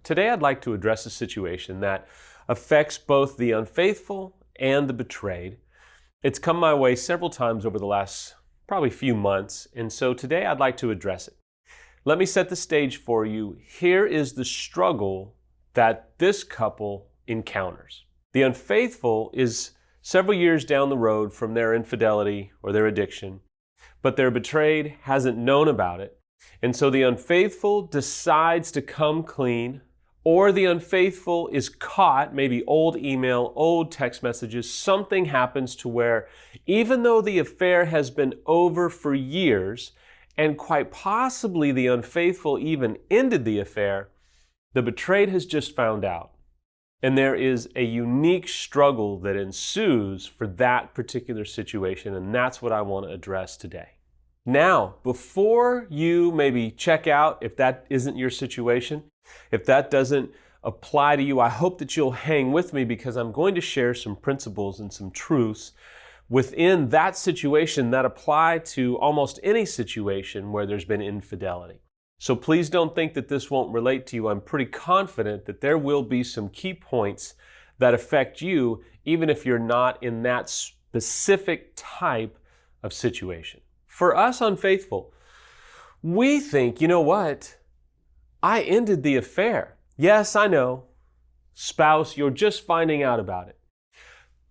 Today I'd like to address a situation that affects both the unfaithful and the betrayed. It's come my way several times over the last probably few months, and so today I'd like to address it. Let me set the stage for you. Here is the struggle that this couple encounters. The unfaithful is several years down the road from their infidelity or their addiction, but their betrayed hasn't known about it. And so the unfaithful decides to come clean, or the unfaithful is caught, maybe old email, old text messages, something happens to where even though the affair has been over for years, and quite possibly the unfaithful even ended the affair, the betrayed has just found out. And there is a unique struggle that ensues for that particular situation, and that's what I want to address today. Now, before you maybe check out if that isn't your situation, if that doesn't apply to you, I hope that you'll hang with me because I'm going to share some principles and some truths within that situation that apply to almost any situation where there's been infidelity. So please don't think that this won't relate to you. I'm pretty confident that there will be some key points that affect you, even if you're not in that specific type of situation. For us unfaithful, we think, you know what? I ended the affair. Yes, I know. Spouse, you're just finding out about it.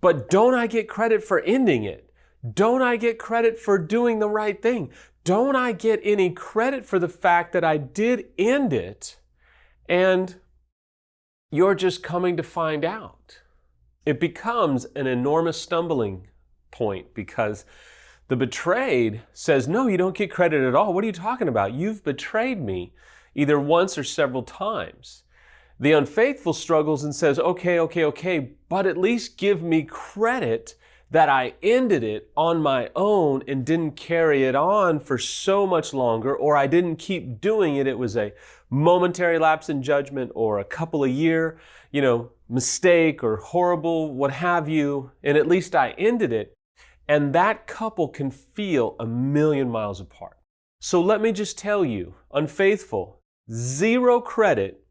But don't I get credit for ending it? Don't I get credit for doing the right thing? Don't I get any credit for the fact that I did end it and you're just coming to find out? It becomes an enormous stumbling point because the betrayed says, no, you don't get credit at all. What are you talking about? You've betrayed me either once or several times. The unfaithful struggles and says, okay, but at least give me credit that I ended it on my own and didn't carry it on for so much longer, or I didn't keep doing it. It was a momentary lapse in judgment or a couple of year, mistake or horrible, what have you, and at least I ended it. And that couple can feel a million miles apart. So let me just tell you, unfaithful, zero credit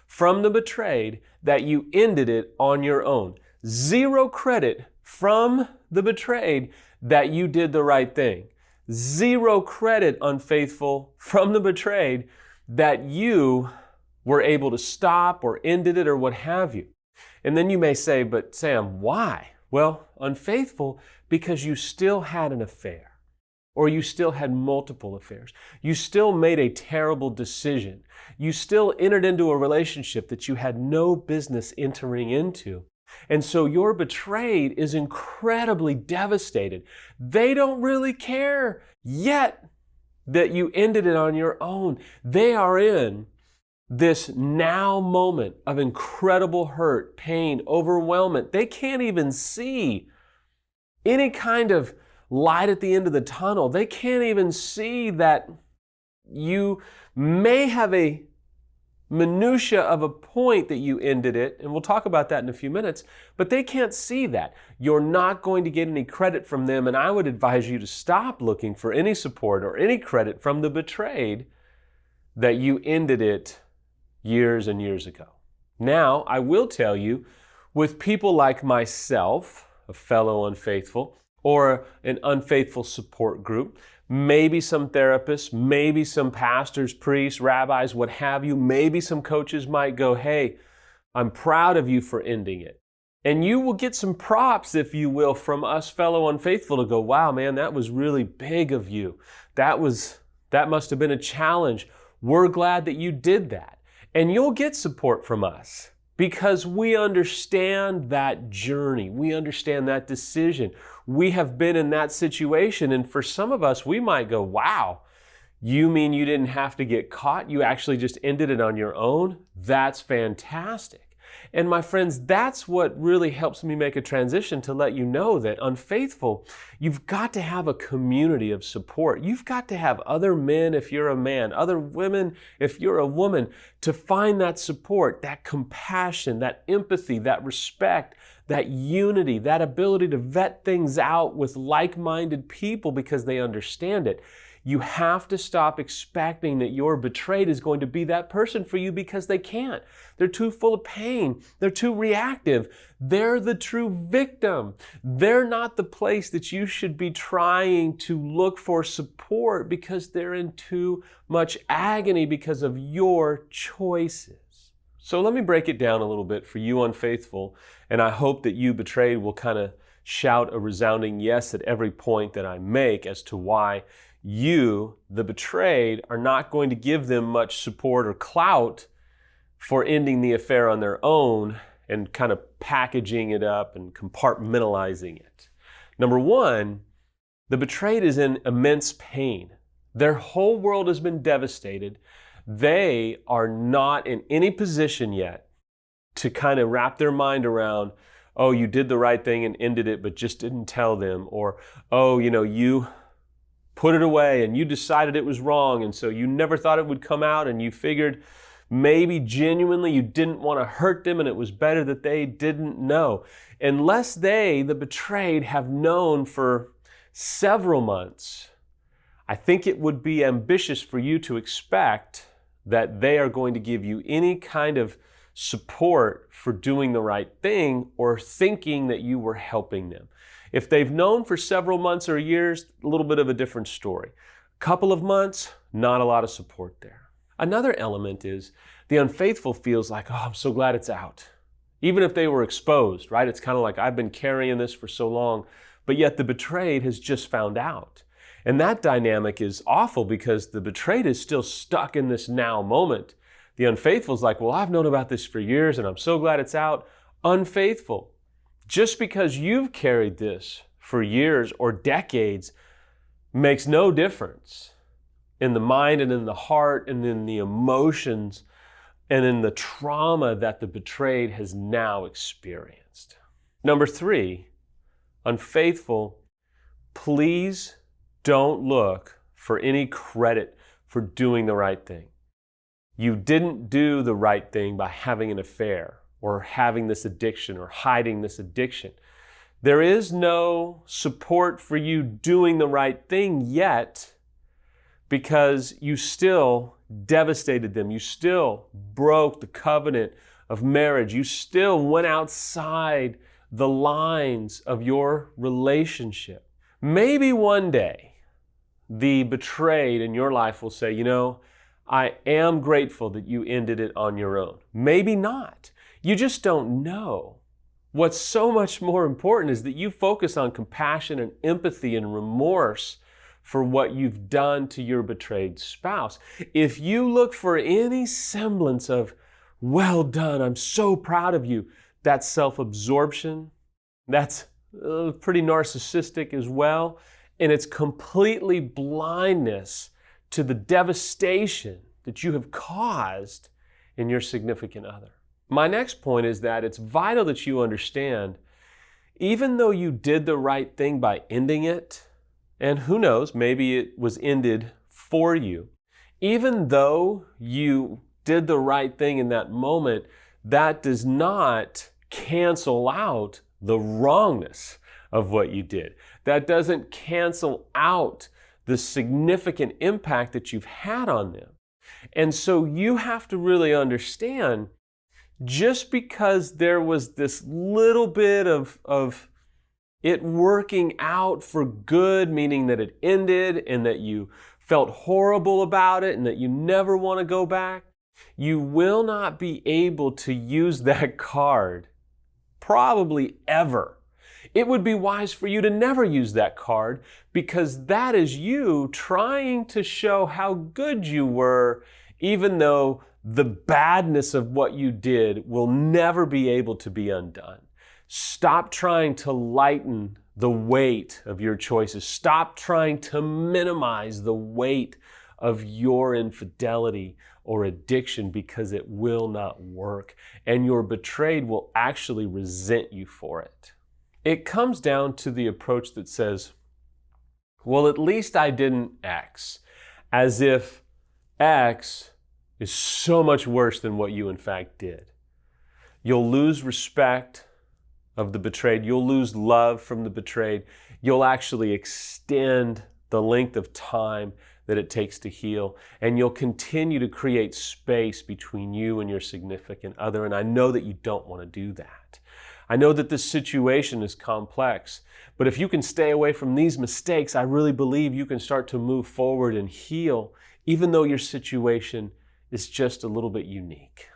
from the betrayed that you ended it on your own. Zero credit from the betrayed that you did the right thing. Zero credit, unfaithful, from the betrayed that you were able to stop or ended it or what have you. And then you may say, but Sam, why? Well, unfaithful because you still had an affair, or you still had multiple affairs. You still made a terrible decision. You still entered into a relationship that you had no business entering into. And so your betrayed is incredibly devastated. They don't really care yet that you ended it on your own. They are in this now moment of incredible hurt, pain, overwhelmment. They can't even see any kind of light at the end of the tunnel. They can't even see that you may have a minutia of a point that you ended it, and we'll talk about that in a few minutes, but they can't see that. You're not going to get any credit from them, and I would advise you to stop looking for any support or any credit from the betrayed that you ended it years and years ago. Now, I will tell you, with people like myself, a fellow unfaithful, or an unfaithful support group, maybe some therapists, maybe some pastors, priests, rabbis, what have you, maybe some coaches might go, hey, I'm proud of you for ending it. And you will get some props, if you will, from us fellow unfaithful to go, wow, man, that was really big of you. That must have been a challenge. We're glad that you did that. And you'll get support from us because we understand that journey. We understand that decision. We have been in that situation. And for some of us, we might go, wow, you mean you didn't have to get caught? You actually just ended it on your own? That's fantastic. And my friends, that's what really helps me make a transition to let you know that unfaithful, you've got to have a community of support. You've got to have other men if you're a man, other women if you're a woman, to find that support, that compassion, that empathy, that respect, that unity, that ability to vet things out with like-minded people because they understand it. You have to stop expecting that your betrayed is going to be that person for you, because they can't. They're too full of pain. They're too reactive. They're the true victim. They're not the place that you should be trying to look for support, because they're in too much agony because of your choices. So let me break it down a little bit for you unfaithful, and I hope that you betrayed will kind of shout a resounding yes at every point that I make as to why you, the betrayed, are not going to give them much support or clout for ending the affair on their own and kind of packaging it up and compartmentalizing it. Number one, the betrayed is in immense pain. Their whole world has been devastated. They are not in any position yet to kind of wrap their mind around, oh, you did the right thing and ended it, but just didn't tell them. Or, oh, you put it away and you decided it was wrong, and so you never thought it would come out, and you figured maybe genuinely you didn't want to hurt them and it was better that they didn't know. Unless they, the betrayed, have known for several months, I think it would be ambitious for you to expect that they are going to give you any kind of support for doing the right thing or thinking that you were helping them. If they've known for several months or years, a little bit of a different story. A couple of months, not a lot of support there. Another element is the unfaithful feels like, oh, I'm so glad it's out. Even if they were exposed, right? It's kind of like, I've been carrying this for so long, but yet the betrayed has just found out. And that dynamic is awful, because the betrayed is still stuck in this now moment. The unfaithful is like, well, I've known about this for years and I'm so glad it's out. Unfaithful. Just because you've carried this for years or decades makes no difference in the mind and in the heart and in the emotions and in the trauma that the betrayed has now experienced. Number three, unfaithful, please don't look for any credit for doing the right thing. You didn't do the right thing by having an affair or having this addiction or hiding this addiction. There is no support for you doing the right thing yet, because you still devastated them. You still broke the covenant of marriage. You still went outside the lines of your relationship. Maybe one day, the betrayed in your life will say, I am grateful that you ended it on your own. Maybe not. You just don't know. What's so much more important is that you focus on compassion and empathy and remorse for what you've done to your betrayed spouse. If you look for any semblance of, well done, I'm so proud of you, that's self-absorption. That's pretty narcissistic as well. And it's completely blindness to the devastation that you have caused in your significant other. My next point is that it's vital that you understand, even though you did the right thing by ending it, and who knows, maybe it was ended for you, even though you did the right thing in that moment, that does not cancel out the wrongness of what you did. That doesn't cancel out the significant impact that you've had on them. And so you have to really understand, just because there was this little bit of it working out for good, meaning that it ended and that you felt horrible about it and that you never want to go back, you will not be able to use that card probably ever. It would be wise for you to never use that card, because that is you trying to show how good you were, even though the badness of what you did will never be able to be undone. Stop trying to lighten the weight of your choices. Stop trying to minimize the weight of your infidelity or addiction, because it will not work, and your betrayed will actually resent you for it. It comes down to the approach that says, well, at least I didn't X, as if X is so much worse than what you in fact did. You'll lose respect of the betrayed. You'll lose love from the betrayed. You'll actually extend the length of time that it takes to heal, and you'll continue to create space between you and your significant other. And I know that you don't want to do that. I know that this situation is complex, but if you can stay away from these mistakes, I really believe you can start to move forward and heal, even though your situation is just a little bit unique.